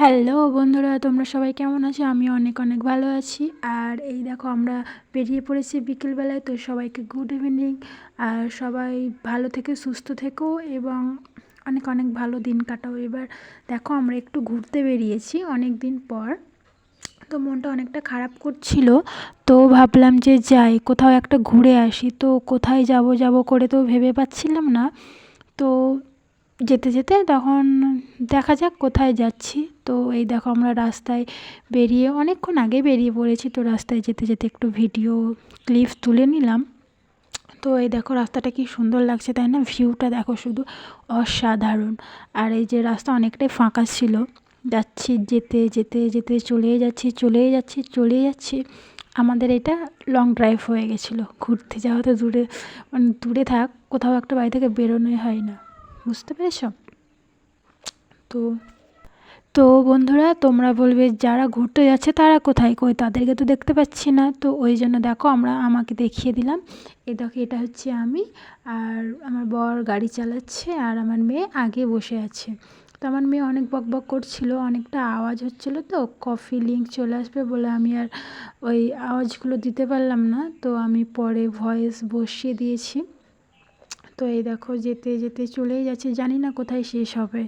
Hello বন্ধুরা, তোমরা সবাই কেমন আছো? আমি অনেক অনেক ভালো আছি। আর এই দেখো আমরা বেরিয়ে পড়েছি বিকেলবেলায়। তো সবাইকে গুড ইভিনিং। আর সবাই ভালো থেকে সুস্থ থেকো এবং অনেক অনেক ভালো দিন কাটাও। এবার দেখো আমরা একটু ঘুরতে বেরিয়েছি অনেক দিন পর। তো মনটা অনেকটা খারাপ করছিল, তো ভাবলাম যে যাই কোথাও একটা ঘুরে আসি। তো কোথায় যাব যাব করে তো ভেবে পাচ্ছিলাম না। তো যেতে যেতে তখন দেখা যাক কোথায় যাচ্ছি। তো এই দেখো আমরা রাস্তায় বেরিয়ে অনেকক্ষণ আগে বেরিয়ে পড়েছি। তো রাস্তায় যেতে যেতে একটু ভিডিও ক্লিপস তুলে নিলাম। তো এই দেখো রাস্তাটা কি সুন্দর লাগছে, তাই না? ভিউটা দেখো শুধু অসাধারণ। আর এই যে রাস্তা অনেকটাই ফাঁকা ছিল, যাচ্ছি যেতে যেতে যেতে চলেই যাচ্ছি। আমাদের এটা লং ড্রাইভ হয়ে গেছিলো। ঘুরতে যাওয়া তো দূরে, মানে দূরে থাক, কোথাও একটা বাড়ি থেকে বেরোনোই হয় না, বুঝতে পেরেছ? তো তো বন্ধুরা, তোমরা বলবে যারা ঘুরতে যাচ্ছে তারা কোথায়, কই তাদেরকে তো দেখতে পাচ্ছি না। তো ওই জন্য দেখো আমাকে দেখিয়ে দিলাম। এই দেখো এটা হচ্ছে আমি, আর আমার বর গাড়ি চালাচ্ছে আর আমার মেয়ে আগে বসে আছে। তো আমার মেয়ে অনেক বকবক করছিল, অনেকটা আওয়াজ হচ্ছিল, তো কফি লিঙ্ক চলে আসবে বলে আমি আর ওই আওয়াজগুলো দিতে পারলাম না। তো আমি পরে ভয়েস বসিয়ে দিয়েছি। তো এই দেখো যেতে যেতে চলেই যাচ্ছে, জানি না কোথায় শেষ হবে।